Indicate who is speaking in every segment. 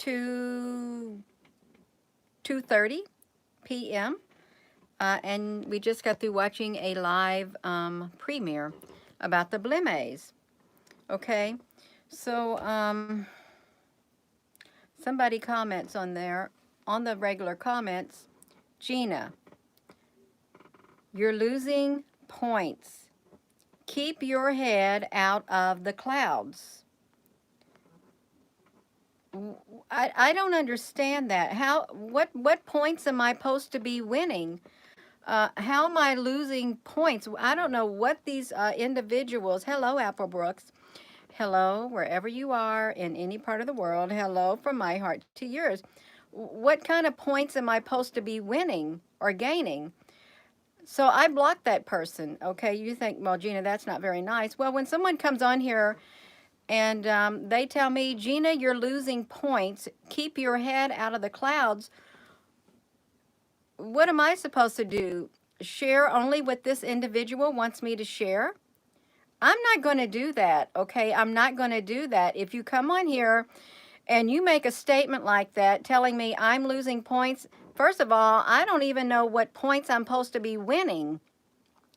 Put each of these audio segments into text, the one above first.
Speaker 1: to 2:30 p.m. And we just got through watching a live premiere about the Blimays. Okay, so somebody comments on there, on the regular comments, Gina, you're losing points. Keep your head out of the clouds. I don't understand that. What points am I supposed to be winning? How am I losing points? I don't know what these individuals, hello Applebrooks, hello wherever you are in any part of the world, hello from my heart to yours. What kind of points am I supposed to be winning or gaining? So I blocked that person. Okay, you think, well, Gina, that's not very nice. Well, when someone comes on here and they tell me, Gina, you're losing points, keep your head out of the clouds, what am I supposed to do? Share only what this individual wants me to share? I'm not going to do that, okay? I'm not going to do that. If you come on here and you make a statement like that telling me I'm losing points, first of all, I don't even know what points I'm supposed to be winning,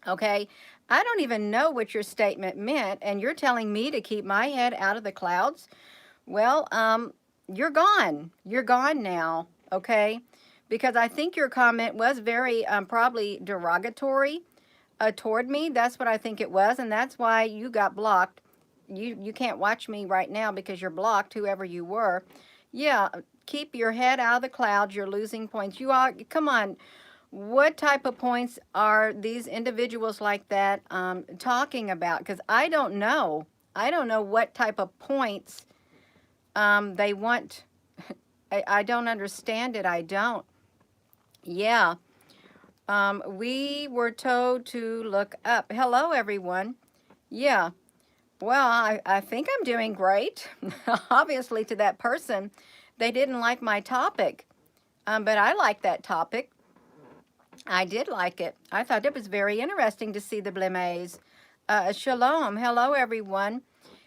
Speaker 1: okay? I don't even know what your statement meant, and you're telling me to keep my head out of the clouds? Well, you're gone. You're gone now, okay? Because I think your comment was very probably derogatory toward me. That's what I think it was, and that's why you got blocked. You can't watch me right now because you're blocked, whoever you were. Yeah, keep your head out of the clouds. You're losing points. You are, come on. What type of points are these individuals like that talking about? Because I don't know. I don't know what type of points they want. I don't understand it. I don't. Yeah. We were told to look up. Hello, everyone. Yeah. Well, I think I'm doing great. Obviously, to that person, they didn't like my topic. But I like that topic. I did like it. I thought it was very interesting to see the Blimays. Shalom. Hello, everyone.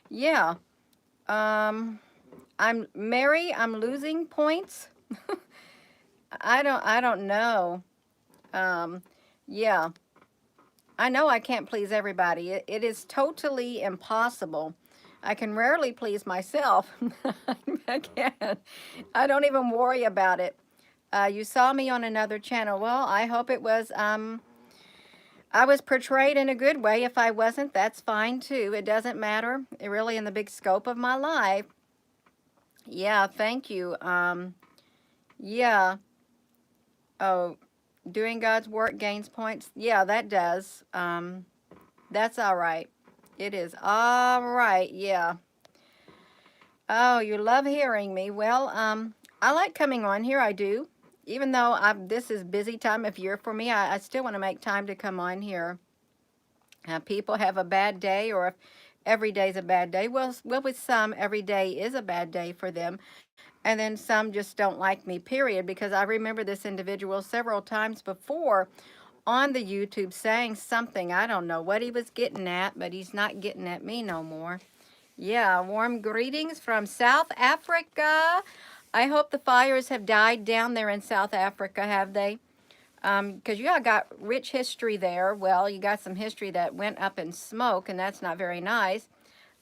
Speaker 1: Yeah. I'm Mary. I'm losing points. I don't know. Yeah. I know I can't please everybody. It is totally impossible. I can rarely please myself. I can't. I don't even worry about it. You saw me on another channel. Well, I hope it was, I was portrayed in a good way. If I wasn't, that's fine too. It doesn't matter. It really in the big scope of my life. Yeah, thank you. Yeah. Oh, doing God's work gains points. Yeah, that does. That's all right. It is all right. Yeah. Oh, you love hearing me. Well, I like coming on here. I do. Even though this is busy time of year for me, I still want to make time to come on here. People have a bad day, or if every day's a bad day. Well, with some, every day is a bad day for them. And then some just don't like me, period, because I remember this individual several times before on the YouTube saying something. I don't know what he was getting at, but he's not getting at me no more. Yeah, warm greetings from South Africa. I hope the fires have died down there in South Africa, have they? Because you got rich history there. Well, you got some history that went up in smoke, and that's not very nice.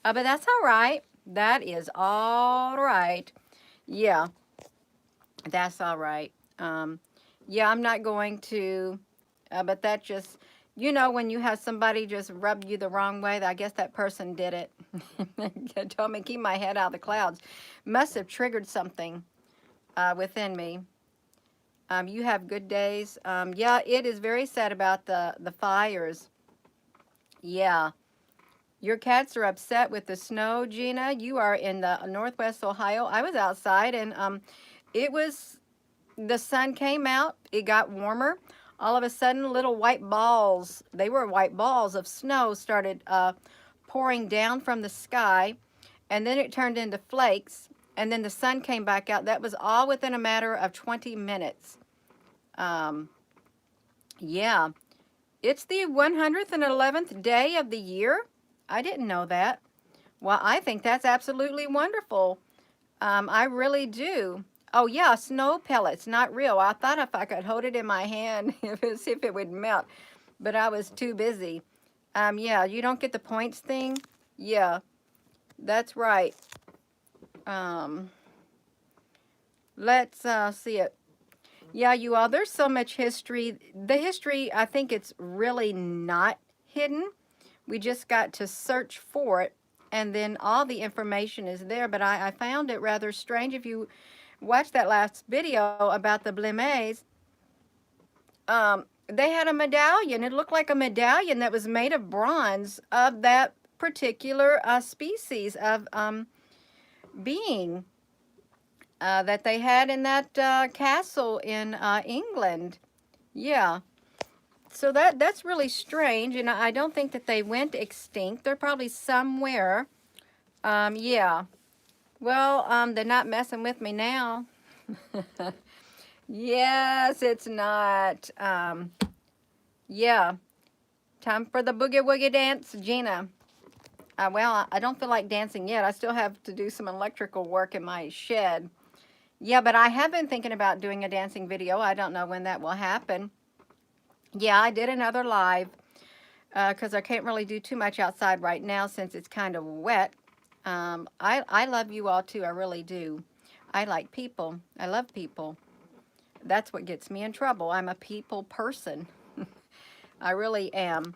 Speaker 1: But that's all right. That is all right. Yeah, that's all right. Yeah, I'm not going to, but that just, you know, when you have somebody just rub you the wrong way, I guess that person did it. Told me keep my head out of the clouds. Must have triggered something within me. You have good days. Yeah, it is very sad about the fires. Yeah. Your cats are upset with the snow, Gina. You are in the Northwest Ohio. I was outside and it was, the sun came out. It got warmer. All of a sudden, little white balls, they were white balls of snow, started pouring down from the sky. And then it turned into flakes. And then the sun came back out. That was all within a matter of 20 minutes. Yeah. It's the 111th day of the year. I didn't know that. Well, I think that's absolutely wonderful. I really do. Oh yeah, snow pellets, not real. I thought if I could hold it in my hand, see if it would melt, but I was too busy. Yeah, you don't get the points thing. Yeah, that's right. Um, let's see it. Yeah, you all, there's so much history. The history, I think it's really not hidden. We just got to search for it, and then all the information is there. But I found it rather strange. If you watch that last video about the Blimes, they had a medallion. It looked like a medallion that was made of bronze of that particular species of being that they had in that castle in England. Yeah. So that's really strange, and I don't think that they went extinct. They're probably somewhere. Yeah. Well, they're not messing with me now. Yes, it's not. Yeah. Time for the boogie woogie dance, Gina. Well, I don't feel like dancing yet. I still have to do some electrical work in my shed. Yeah, but I have been thinking about doing a dancing video. I don't know when that will happen. Yeah, I did another live because I can't really do too much outside right now since it's kind of wet. I love you all too. I really do. I like people. I love people. That's what gets me in trouble. I'm a people person. I really am.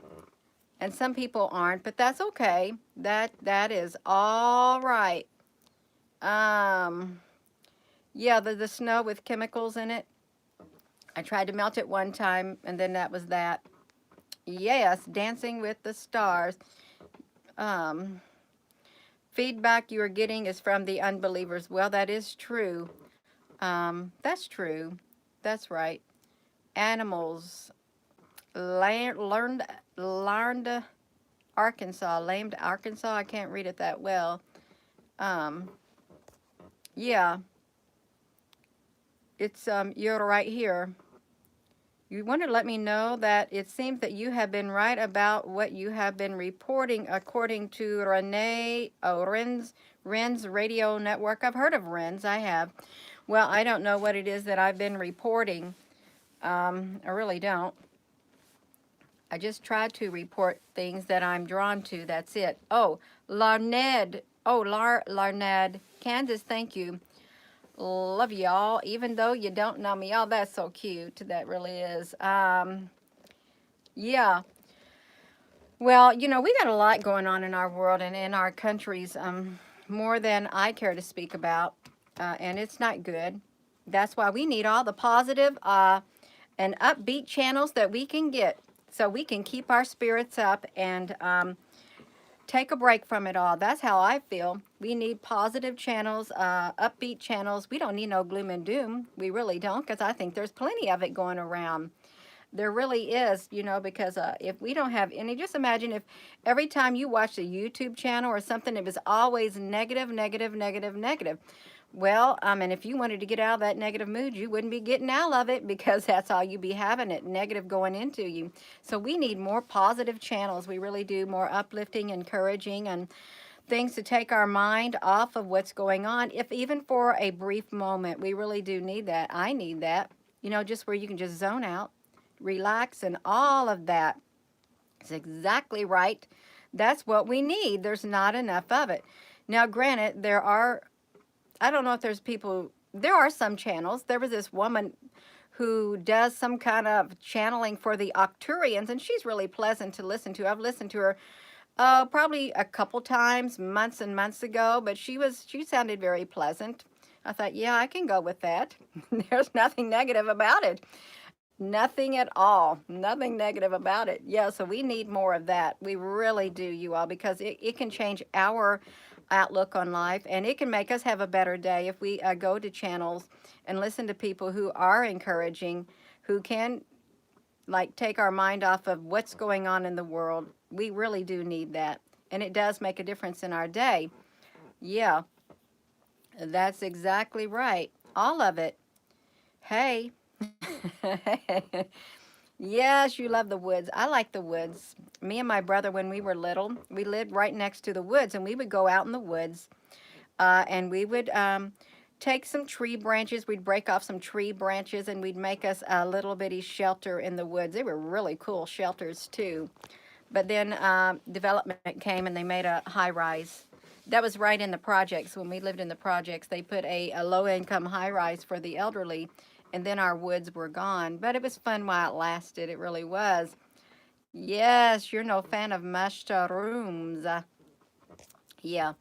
Speaker 1: And some people aren't, but that's okay. That is all right. Um, yeah, the snow with chemicals in it. I tried to melt it one time, and then that was that. Yes, Dancing with the Stars. Um, Feedback you are getting is from the unbelievers. Well, that is true. That's true. That's right. Animals. Learned Arkansas. Lamed Arkansas. I can't read it that well. Um, yeah. It's you're right here. You want to let me know that it seems that you have been right about what you have been reporting according to Renee Ren's radio network. I've heard of Ren's, I have. Well, I don't know what it is that I've been reporting. I really don't. I just try to report things that I'm drawn to. That's it. Oh, Larned. Oh, Larned. Kansas, thank you. Love y'all, even though you don't know me. Oh, that's so cute. That really is. Yeah. Well, we got a lot going on in our world and in our countries, more than I care to speak about, and it's not good. That's why we need all the positive and upbeat channels that we can get so we can keep our spirits up and take a break from it all. That's how I feel. We need positive channels, upbeat channels. We don't need no gloom and doom. We really don't, because I think there's plenty of it going around. There really is, because if we don't have any, just imagine if every time you watch a YouTube channel or something, it was always negative, negative, negative, negative. Well, and if you wanted to get out of that negative mood, you wouldn't be getting out of it because that's all you'd be having, it negative going into you. So we need more positive channels. We really do. More uplifting, encouraging, and things to take our mind off of what's going on, if even for a brief moment. We really do need that. I need that. Just where you can just zone out, relax, and all of that. It's exactly right. That's what we need. There's not enough of it. Now, granted, I don't know if there are some channels. There was this woman who does some kind of channeling for the Octurians, and she's really pleasant to listen to. I've listened to her probably a couple times, months and months ago, but she sounded very pleasant. I thought, yeah, I can go with that. There's nothing negative about it. Nothing at all. Nothing negative about it. Yeah, so we need more of that. We really do, you all, because it can change our outlook on life, and it can make us have a better day if we go to channels and listen to people who are encouraging, who can take our mind off of what's going on in the world. We really do need that, and it does make a difference in our day. Yeah, that's exactly right. All of it. Hey. Yes, you love the woods. I like the woods. Me and my brother, when we were little, we lived right next to the woods, and we would go out in the woods And we would take some tree branches. We'd break off some tree branches and we'd make us a little bitty shelter in the woods. They were really cool shelters too. But then development came and they made a high rise. That was right in the projects. When we lived in the projects, they put a low income high rise for the elderly, and then our woods were gone. But it was fun while it lasted. It really was. Yes, you're no fan of mushrooms. Yeah.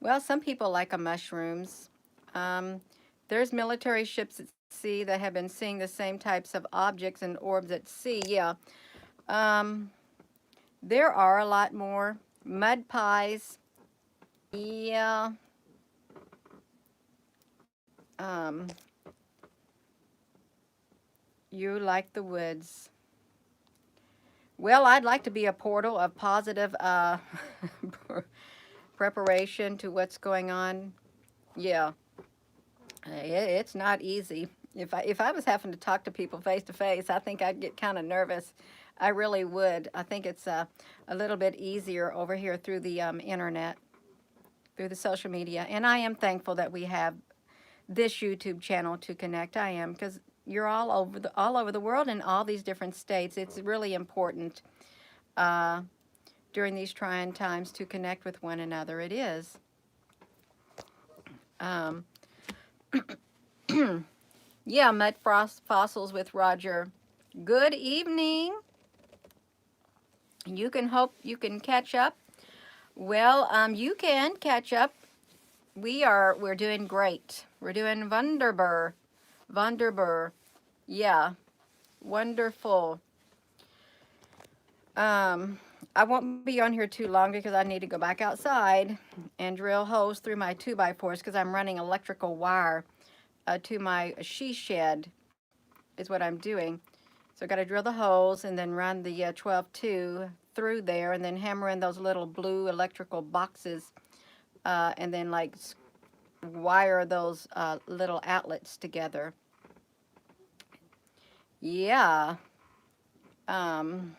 Speaker 1: Well, some people like mushrooms. Um, there's military ships at sea that have been seeing the same types of objects and orbs at sea. Yeah. Um, there are a lot more. Mud pies. Yeah. Um, you like the woods. Well, I'd like to be a portal of positive preparation to what's going on. Yeah. It's not easy. If I was having to talk to people face to face, I think I'd get kind of nervous. I really would. I think it's a little bit easier over here through the internet, through the social media. And I am thankful that we have this YouTube channel to connect. I am, because you're all over the world in all these different states. It's really important uh, during these trying times to connect with one another. It is. Um, yeah, mud frost fossils with Roger. Good evening. You can hope you can catch up. Well, you can catch up. We're doing great. We're doing wunderbar. Wunderbar. Yeah, wonderful. I won't be on here too long because I need to go back outside and drill holes through my 2x4s because I'm running electrical wire to my she shed is what I'm doing. So I got to drill the holes and then run the 12-2 through there and then hammer in those little blue electrical boxes and then like wire those little outlets together. Yeah. Um,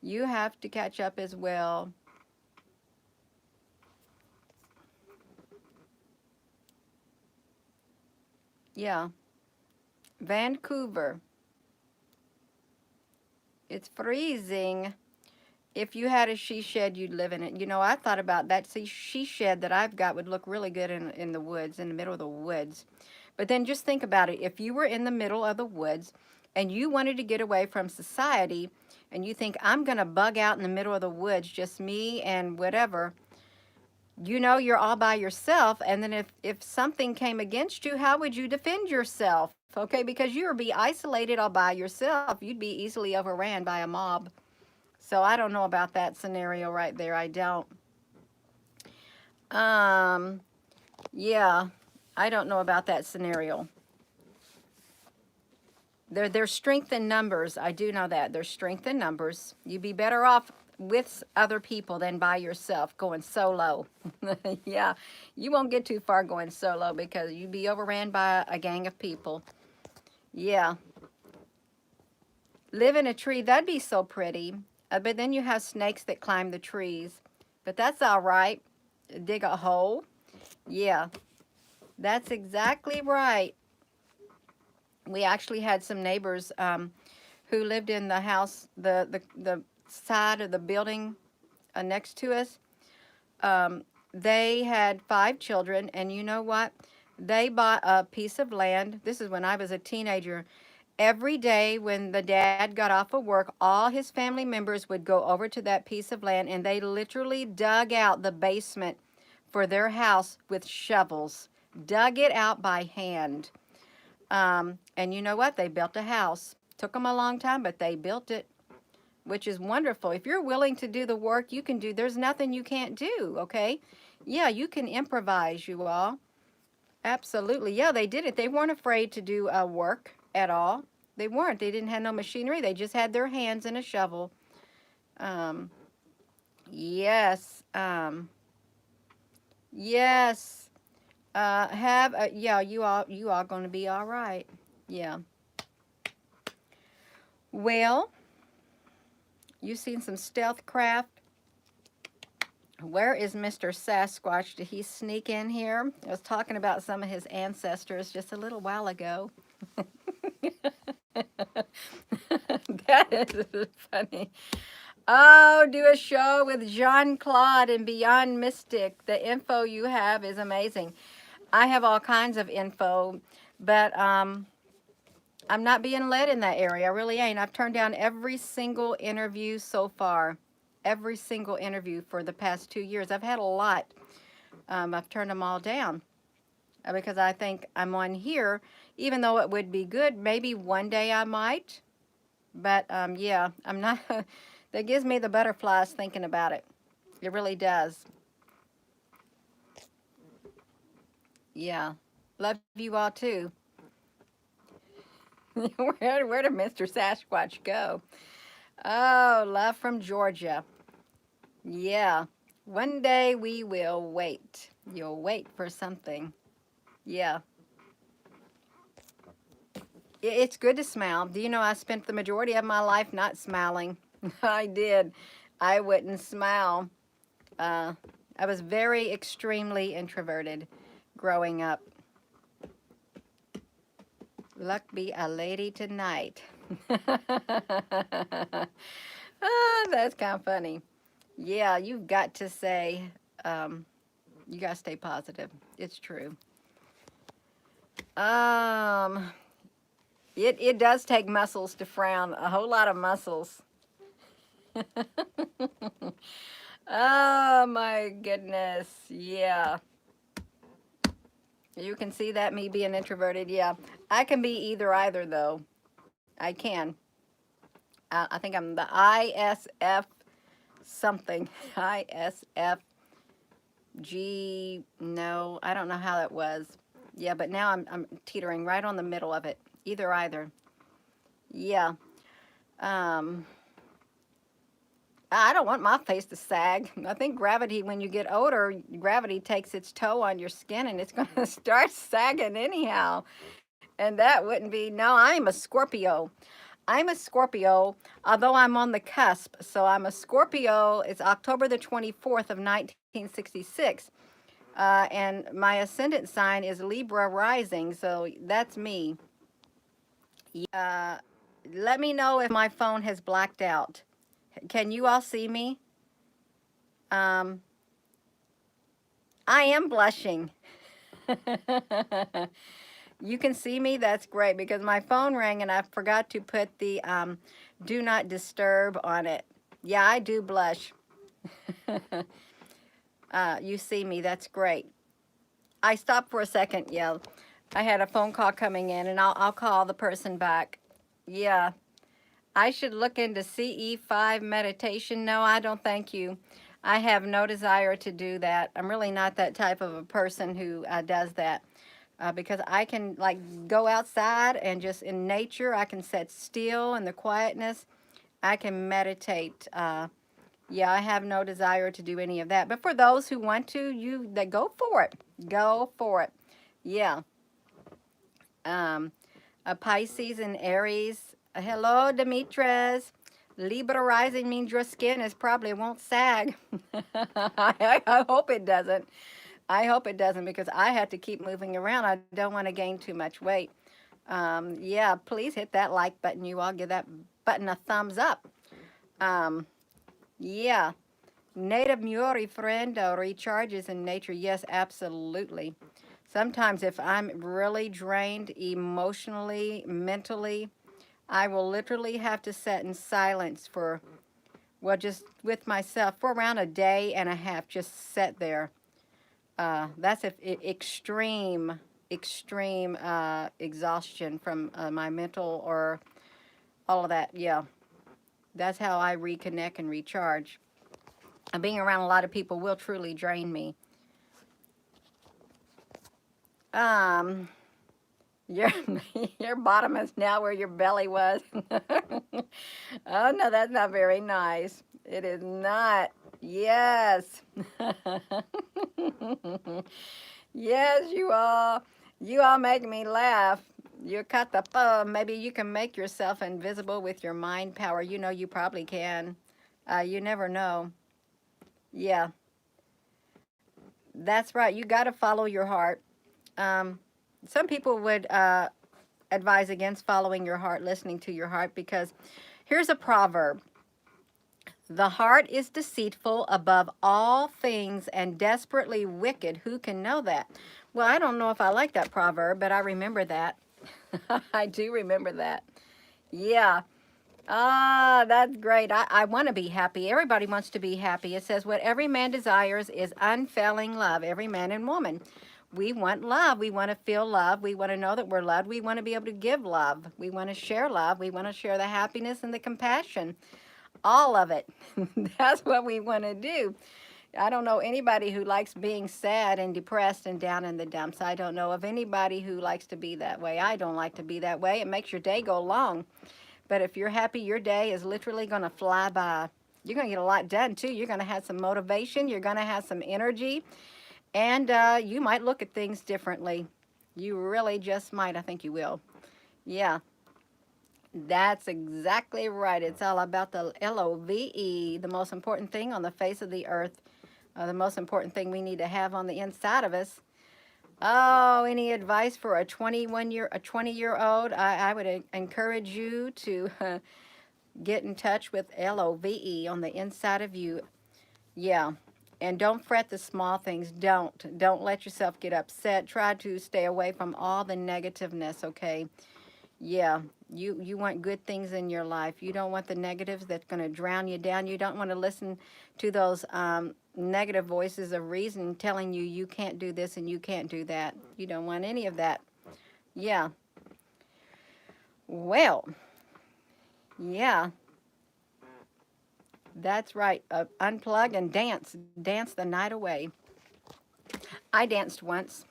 Speaker 1: you have to catch up as well. Yeah. Vancouver. It's freezing. If you had a she shed, you'd live in it. You know, I thought about that. See, she shed that I've got would look really good in the woods, in the middle of the woods. But then just think about it. If you were in the middle of the woods and you wanted to get away from society and you think, I'm going to bug out in the middle of the woods, just me and whatever, you know you're all by yourself. And then if something came against you, how would you defend yourself? Okay, because you would be isolated all by yourself. You'd be easily overran by a mob. So I don't know about that scenario right there. I don't. Um, yeah, I don't know about that scenario. There's strength in numbers. I do know that. There's strength in numbers. You'd be better off with other people than by yourself going solo. Yeah, you won't get too far going solo because you'd be overran by a gang of people. Yeah. Live in a tree, that'd be so pretty. But then you have snakes that climb the trees. But that's all right. Dig a hole. Yeah, that's exactly right. We actually had some neighbors who lived in the house, the side of the building next to us. They had 5 children, and you know what? They bought a piece of land. This is when I was a teenager. Every day when the dad got off of work, all his family members would go over to that piece of land and they literally dug out the basement for their house with shovels, dug it out by hand. And you know what? They built a house. Took them a long time, but they built it, which is wonderful. If you're willing to do the work, you can do. There's nothing you can't do, okay? Yeah, you can improvise, you all. Absolutely. Yeah, they did it. They weren't afraid to do work at all. They weren't. They didn't have no machinery. They just had their hands and a shovel. Um, yes. Yes. Yeah, you all going to be all right. Yeah. Well, you seen some stealth craft Where is Mr. Sasquatch? Did he sneak in here? I was talking about some of his ancestors just a little while ago. That is funny. Oh, do a show with Jean Claude and Beyond Mystic. The info you have is amazing. I have all kinds of info, but I'm not being led in that area. I really ain't. I've turned down every single interview so far. Every single interview for the past 2 years. I've had a lot. I've turned them all down because I think I'm on here, even though it would be good. Maybe one day I might. But yeah, I'm not. That gives me the butterflies thinking about it. It really does. Yeah. Love you all too. Where did Mr. Sasquatch go? Oh, love from Georgia. Yeah. One day we will wait. You'll wait for something. Yeah. It's good to smile. Do you know I spent the majority of my life not smiling? I did. I wouldn't smile. Uh, I was very extremely introverted growing up. Luck be a lady tonight. Ah, that's kind of funny. Yeah, you've got to say, um, you got to stay positive. It's true. Um, it does take muscles to frown, a whole lot of muscles. Oh my goodness. Yeah. You can see that me being introverted. Yeah. I can be either though. I can. I think I'm the ISF something. ISFG. No, I don't know how that was. Yeah, but now I'm teetering right on the middle of it. Either. Yeah. Um I don't want my face to sag. I think gravity, when you get older, gravity takes its toll on your skin and it's going to start sagging anyhow. And that wouldn't be, no, I'm a Scorpio. I'm a Scorpio, although I'm on the cusp. So I'm a Scorpio. It's October the 24th of 1966. And my ascendant sign is Libra rising. So that's me. Uh, Let me know if my phone has blacked out. Can you all see me? Um, I am blushing. You can see me? That's great because my phone rang and I forgot to put the do not disturb on it. Yeah, I do blush. You see me. That's great. I stopped for a second. Yeah, I had a phone call coming in and I'll call the person back. Yeah, I should look into CE5 meditation. No, I don't thank you. I have no desire to do that. I'm really not that type of a person who does that. Because I can like go outside and just in nature, I can sit still in the quietness. I can meditate. Yeah, I have no desire to do any of that. But for those who want to, they go for it. Go for it. Yeah. Um, a Pisces and Aries. Hello, Demetres. Libra rising means your skin is probably won't sag. I hope it doesn't. I hope it doesn't because I have to keep moving around. I don't want to gain too much weight. Yeah, please hit that like button. You all give that button a thumbs up. Um, yeah, native Muri friend recharges in nature. Yes, absolutely. Sometimes if I'm really drained emotionally, mentally, I will literally have to sit in silence for, well, just with myself for around a day and a half. Just sit there. That's extreme exhaustion from my mental or all of that. Yeah, that's how I reconnect and recharge. And being around a lot of people will truly drain me. Um, your your bottom is now where your belly was. Oh no, that's not very nice. It is not. Yes. Yes, you all make me laugh. You cut the maybe you can make yourself invisible with your mind power. You know you probably can. You never know. Yeah. That's right. You got to follow your heart. Um, some people would advise against following your heart, listening to your heart, because here's a proverb: the heart is deceitful above all things and desperately wicked. Who can know that? Well, I don't know if I like that proverb, but I remember that. I do remember that. Yeah. Ah, that's great. I want to be happy. Everybody wants to be happy. It says, what every man desires is unfailing love, every man and woman. We want love. We want to feel love. We want to know that we're loved. We want to be able to give love. We want to share love. We want to share the happiness and the compassion. All of it. That's what we want to do. I don't know anybody who likes being sad and depressed and down in the dumps. I don't know of anybody who likes to be that way. I don't like to be that way. It makes your day go long. But if you're happy, your day is literally going to fly by. You're going to get a lot done too. You're going to have some motivation. You're going to have some energy. And you might look at things differently. You really just might. I think you will. Yeah, that's exactly right. It's all about the LOVE, the most important thing on the face of the earth, the most important thing we need to have on the inside of us. Oh, any advice for a 20-year old? I would encourage you to get in touch with LOVE on the inside of you. Yeah. And don't fret the small things. Don't let yourself get upset. Try to stay away from all the negativeness, okay? Yeah. You want good things in your life. You don't want the negatives that's going to drown you down. You don't want to listen to those negative voices of reason telling you you can't do this and you can't do that. You don't want any of that. Yeah. Well, yeah. That's right. Unplug and dance. Dance the night away. I danced once.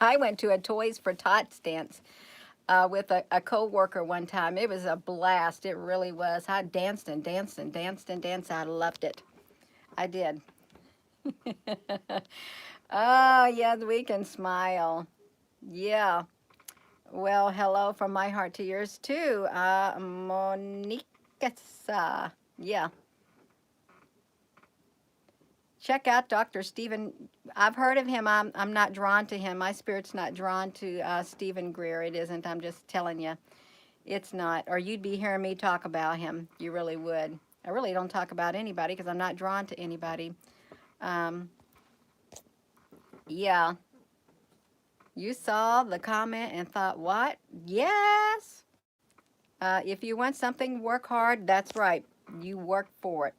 Speaker 1: I went to a Toys for Tots dance with a co-worker one time. It was a blast. It really was. I danced and danced and danced and danced. I loved it. I did. Oh, yeah, we can smile. Yeah. Well, hello from my heart to yours too. Monica. Yeah. Check out Dr. Stephen. I've heard of him. I'm not drawn to him. My spirit's not drawn to Stephen Greer. It isn't. I'm just telling you. It's not. Or you'd be hearing me talk about him. You really would. I really don't talk about anybody because I'm not drawn to anybody. Um, yeah. You saw the comment and thought, what? Yes. If you want something, work hard. That's right. You work for it.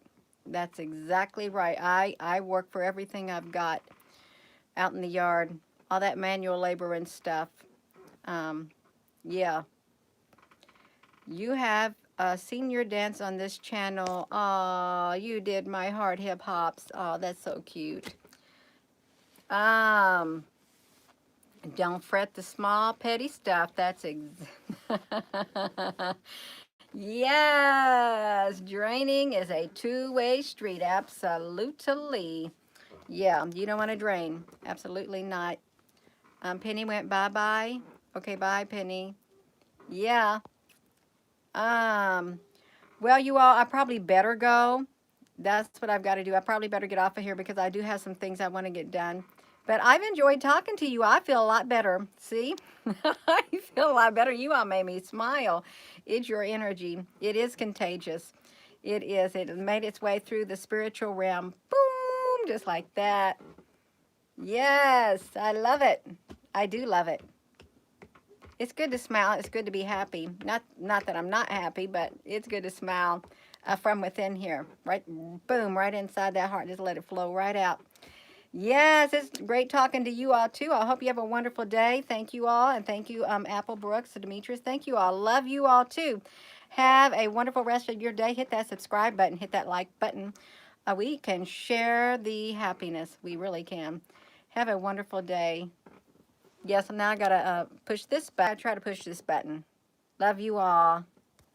Speaker 1: That's exactly right. I work for everything I've got out in the yard, all that manual labor and stuff. Um, yeah, you have seen your dance on this channel. Oh, you did my heart hip hops. Oh, that's so cute. Um, don't fret the small petty stuff. That's yes, draining is a two-way street. Absolutely. Yeah, you don't want to drain. Absolutely not. Penny went bye-bye. Okay, bye, Penny. Yeah. Um, well, you all, I probably better go. That's what I've got to do. I probably better get off of here because I do have some things I want to get done. But I've enjoyed talking to you. I feel a lot better. See? I feel a lot better. You all made me smile. It's your energy. It is contagious. It is. It made its way through the spiritual realm. Boom! Just like that. Yes, I love it. I do love it. It's good to smile. It's good to be happy. Not that I'm not happy, but it's good to smile from within here. Right, boom, right inside that heart. Just let it flow right out. Yes, it's great talking to you all too. I hope you have a wonderful day. Thank you all, and thank you, Apple Brooks, Demetrius. Thank you all. Love you all too. Have a wonderful rest of your day. Hit that subscribe button. Hit that like button. We can share the happiness. We really can. Have a wonderful day. Yes, and now I gotta push this button. I try to push this button. Love you all.